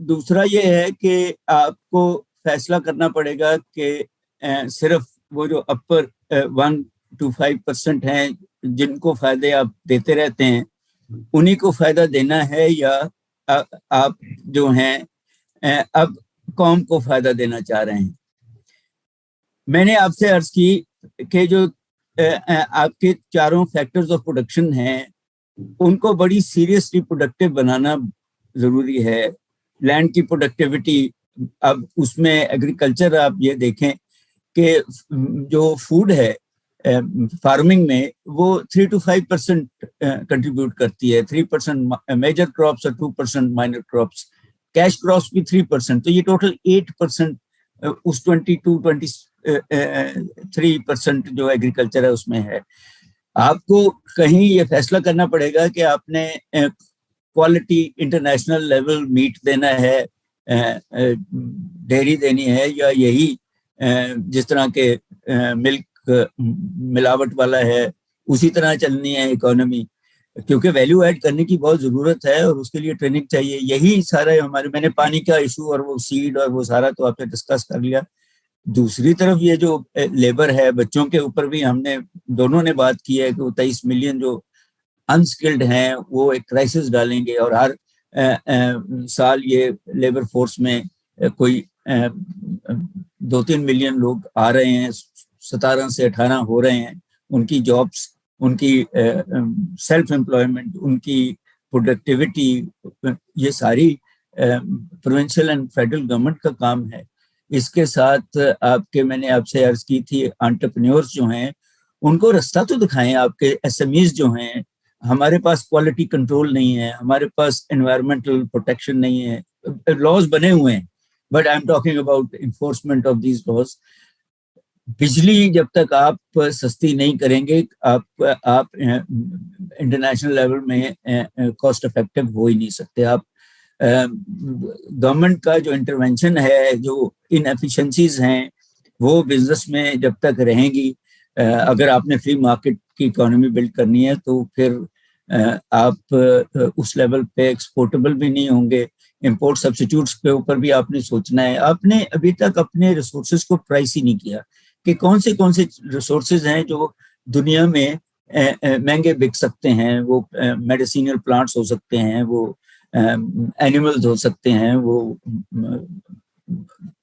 دوسرا یہ ہے کہ آپ کو فیصلہ کرنا پڑے گا کہ صرف وہ جو اپر 1 to 5% ہیں جن کو فائدے آپ دیتے رہتے ہیں، انہی کو فائدہ دینا ہے، یا آپ جو ہیں اب قوم کو فائدہ دینا چاہ رہے ہیں. میں نے آپ سے عرض کی کہ جو آپ کے چاروں فیکٹرز آف پروڈکشن ہیں ان کو بڑی سیریسلی پروڈکٹیو بنانا ضروری ہے. لینڈ کی پروڈکٹیوٹی، اب اس میں ایگریکلچر آپ یہ دیکھیں کہ جو فوڈ ہے فارمنگ میں وہ 3 to 5% کنٹریبیوٹ کرتی ہے. 3% میجر کراپس اور 2% مائنر کراپس، کیش کراپس بھی 3%. تو یہ ٹوٹل 8% اس 23% جو ایگریکلچر ہے اس میں ہے. آپ کو کہیں یہ فیصلہ کرنا پڑے گا کہ آپ نے کوالٹی انٹرنیشنل لیول میٹ دینا ہے، ڈیری دینی ہے، یا یہی جس طرح کے ملک ملاوٹ والا ہے اسی طرح چلنی ہے اکانومی. کیونکہ ویلیو ایڈ کرنے کی بہت ضرورت ہے اور اس کے لیے ٹریننگ چاہیے. یہی سارے ہمارے، میں نے پانی کا ایشو اور وہ سیڈ اور وہ سارا تو آپ نے ڈسکس کر لیا. دوسری طرف یہ جو لیبر ہے، بچوں کے اوپر بھی ہم نے دونوں نے بات کی ہے کہ وہ 23 ملین جو انسکلڈ ہیں وہ ایک کرائسس ڈالیں گے، اور ہر سال یہ لیبر فورس میں کوئی 2-3 ملین لوگ آ رہے ہیں، 17 سے 18 ہو رہے ہیں. ان کی جابس، ان کی سیلف امپلائمنٹ، ان کی پروڈکٹیوٹی، یہ ساری پروونشل اینڈ فیڈرل گورنمنٹ کا کام ہے. اس کے ساتھ آپ کے، میں نے آپ سے عرض کی تھی، انٹرپرینیورز جو ہیں ان کو رستہ تو دکھائیں. آپ کے SMEs جو ہیں، ہمارے پاس کوالٹی کنٹرول نہیں ہے، ہمارے پاس انوائرمنٹل پروٹیکشن نہیں ہے. لاز بنے ہوئے ہیں but I am talking about enforcement of these laws. بجلی جب تک آپ سستی نہیں کریں گے، آپ انٹرنیشنل لیول میں کاسٹ افیکٹو ہو ہی نہیں سکتے. آپ گورنمنٹ کا جو انٹرونشن ہے، جو ان ایفیشنسیز ہیں، وہ بزنس میں جب تک رہیں گی، اگر آپ نے فری مارکیٹ کی اکانومی بلڈ کرنی ہے تو پھر آپ اس لیول پہ ایکسپورٹیبل بھی نہیں ہوں گے. امپورٹ سبسٹیٹیوٹس کے اوپر بھی آپ نے سوچنا ہے. آپ نے ابھی تک اپنے ریسورسز کو پرائس ہی نہیں کیا کہ کون سے ریسورسز ہیں جو دنیا میں مہنگے بک سکتے ہیں. وہ میڈیسینل پلانٹس ہو سکتے ہیں, وہ اینیملز ہو سکتے ہیں, وہ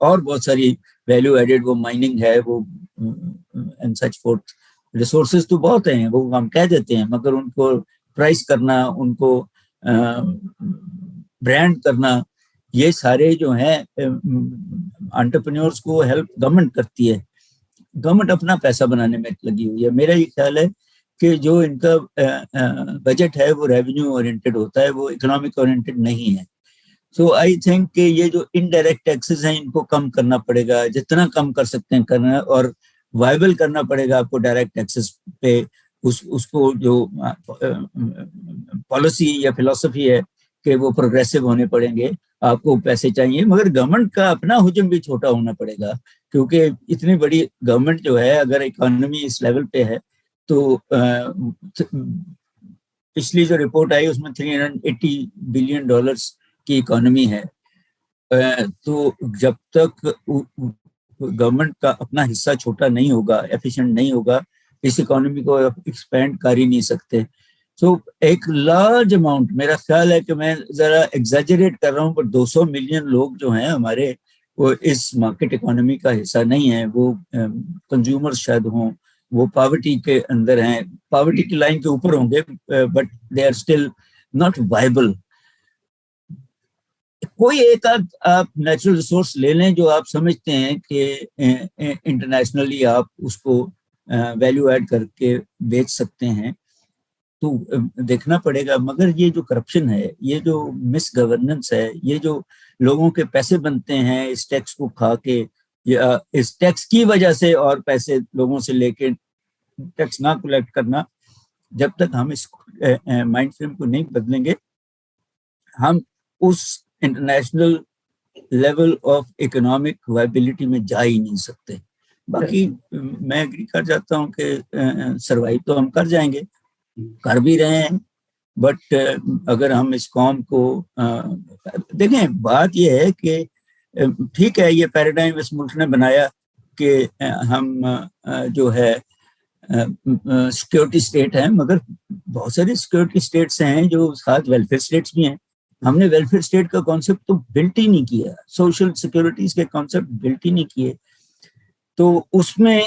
اور بہت ساری ویلیو ایڈیڈ, وہ مائننگ ہے, وہ اینڈ سچ فورتھ. ریسورسز تو بہت ہیں, وہ ہم کہہ دیتے ہیں, مگر ان کو پرائس کرنا, ان کو برانڈ کرنا, یہ سارے جو ہیں انٹرپرینورز کو ہیلپ گورنمنٹ کرتی ہے. گورنمنٹ اپنا پیسہ بنانے میں لگی ہوئی ہے. میرا یہ خیال ہے کہ جو ان کا بجٹ ہے وہ ریونیو اورینٹڈ ہوتا ہے, وہ اکنامک اورینٹڈ نہیں ہے. سو آئی تھنک کہ یہ جو انڈائریکٹ ٹیکسز ہیں ان کو کم کرنا پڑے گا, جتنا کم کر سکتے ہیں کرنا, اور وائبل کرنا پڑے گا آپ کو ڈائریکٹ ٹیکسز پہ. اس کو جو پالیسی یا فلسفی ہے کہ وہ پروگریسو ہونے پڑیں گے, آپ کو پیسے چاہیے, مگر گورنمنٹ کا اپنا حجم بھی چھوٹا ہونا پڑے گا, کیونکہ اتنی بڑی گورنمنٹ جو ہے, اگر اکانومی اس لیول پہ ہے تو پچھلی جو رپورٹ آئی اس میں $380 بلین کی اکانومی ہے. تو جب تک گورنمنٹ کا اپنا حصہ چھوٹا نہیں ہوگا, ایفیشینٹ نہیں ہوگا, اس اکانومی کو ایکسپینڈ کر ہی نہیں سکتے. سو ایک لارج اماؤنٹ, میرا خیال ہے کہ میں ذرا ایگزیجریٹ کر رہا ہوں, پر 200 ملین لوگ جو ہیں ہمارے, وہ اس مارکیٹ اکانومی کا حصہ نہیں ہیں. وہ کنزیومر شاید ہوں, وہ پاورٹی کے اندر ہیں, پاورٹی کی لائن کے اوپر ہوں گے, but they are still not viable. کوئی ایک آپ نیچرل ریسورس لے لیں جو آپ سمجھتے ہیں کہ انٹرنیشنلی آپ اس کو ویلیو ایڈ کر کے بیچ سکتے ہیں, تو دیکھنا پڑے گا. مگر یہ جو کرپشن ہے, یہ جو مس گورننس ہے, یہ جو لوگوں کے پیسے بنتے ہیں اس ٹیکس کو کھا کے, یا اس ٹیکس کی وجہ سے اور پیسے لوگوں سے لے کے ٹیکس نہ کلیکٹ کرنا, جب تک ہم اس مائنڈ فریم کو نہیں بدلیں گے, ہم اس international level of economic viability میں جا ہی نہیں سکتے. باقی میں ایگری کر جاتا ہوں کہ سروائیو تو ہم کر جائیں گے, کر بھی رہے ہیں, بٹ اگر ہم اس قوم کو دیکھیں, بات یہ ہے کہ ٹھیک ہے یہ پیراڈائم اس ملک نے بنایا کہ ہم جو ہے سیکورٹی اسٹیٹ ہیں, مگر بہت ساری سیکورٹی اسٹیٹس ہیں جو ساتھ ویلفیئر اسٹیٹس بھی ہیں. ہم نے ویلفیئر اسٹیٹ کا کانسیپٹ تو بلٹ ہی نہیں کیا, سوشل سیکورٹیز کے کانسیپٹ بلٹ ہی نہیں کیے. تو اس میں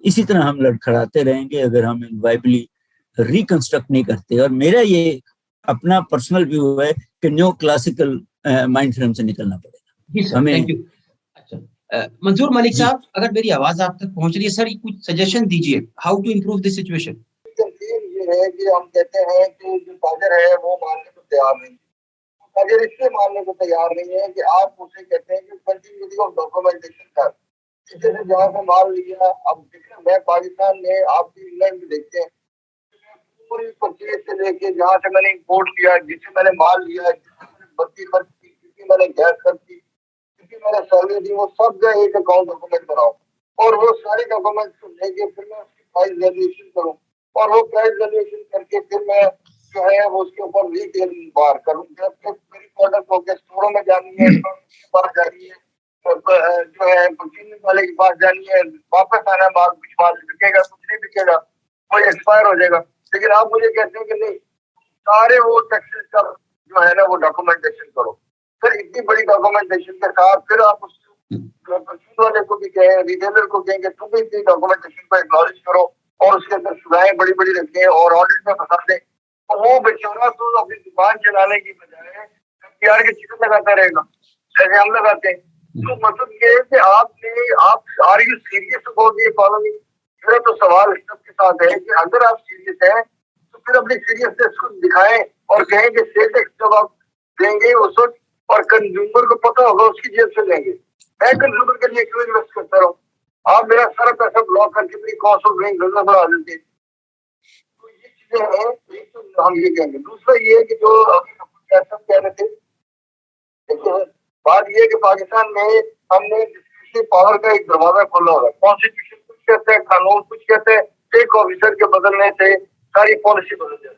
اسی طرح ہم لڑکھڑاتے رہیں گے اگر ہم وائبلی ریکنسٹرکٹ نہیں کرتے. اور میرا یہ اپنا پرسنل ویو ہے کہ نیو کلاسیکل مائنڈ فریم سے نکلنا پڑے گا. جی سر, تھینک یو. اچھا منظور ملک صاحب, اگر میری آواز آپ تک پہنچ رہی ہے سر, کچھ سجیشن دیجیے how to improve this situation. یہ ہے کہ ہم کہتے ہیں کہ جو تاجر ہے وہ ماننے کو تیار نہیں, تاجر اس لیے ماننے کو تیار نہیں ہے کہ آپ اسے کہتے ہیں کہ کنٹینیوٹی آف ڈاکومنٹیشن کر, جیسے جہاں سے مال لیا. اب میں پاکستان میں آپ کی انگلینڈ میں دیکھتے ہیں پوری پرچیز سے لے کے جہاں سے میں نے امپورٹ کیا, جس سے میں نے مال لیا, جس سے میں نے بتی خرچ کی, جس سے میں نے گیس خرچ کی, جس سے میں نے سیلری دی, وہ سب جو ایک اکاؤنٹ ڈاکومنٹ بناؤ, اور وہ سارے ڈاکومنٹ کو لے کے پھر میں اس کی پرائز ویلیویشن کروں, اور وہ پرائز ویلیویشن کر کے پھر میں جو ہے وہ اس کے اوپر ریٹیل بار کروں. جب میری پروڈکٹ ہو کے اسٹوروں میں جانی ہے, پاس جانی ہے, جو ہے مشین والے کے پاس جانی ہے, واپس آنا ہے, مال کچھ مال بکے گا, کچھ نہیں بکے گا, وہ ایکسپائر ہو جائے گا. لیکن آپ مجھے کہتے ہیں کہ نہیں, سارے وہ ٹیکسز کا جو ہے نا وہ ڈاکومنٹیشن کرو. پھر اتنی بڑی ڈاکومنٹیشن کے ساتھ پھر آپ اس مشین والے کو بھی کہیں, ریٹیلر کو کہیں کہ تم اتنی ڈاکومنٹیشن کو اکنالج کرو, اور اس کے اندر سزائیں بڑی بڑی رکھیں اور آڈٹ میں پھنسا دیں. وہ بیچارہ تو اپنی دکان چلانے کی بجائے پیار کے چکن لگاتا رہے گا جیسے ہم لگاتے ہیں. تو مطلب یہ ہے کہ آپ are you serious about the economy. میرا تو سوال سب کے ساتھ ہے کہ اگر آپ سیریس ہیں تو پھر اپنی سیریسنس کو دکھائیں اور کہیں کہ سیل ٹیکس جب آپ دیں گے اس وقت, اور کنزیومر کو پتہ ہوگا اس کی جیب سے لیں گے. میں کنزیومر کے لیے کیوں انویسٹ کرتا رہوں, آپ میرا سارا پیسہ بلاک کر کے میری کاسٹ آف ڈوئنگ بزنس بڑھا دیتے ہیں. تو یہ چیزیں ہیں, ایک تو ہم یہ کہیں گے. دوسرا یہ ہے کہ جو سب کہہ رہے تھے, بات یہ ہے کہ پاکستان میں ہم نے ڈسکریشنری پاور کا ایک دروازہ کھولا ہوا ہے. کانسٹیٹیوشن کچھ کہتے ہیں, قانون کچھ کہتے ہیں, ایک آفیسر کے بدلنے سے ساری پالیسی بدل جاتی ہے.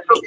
SOP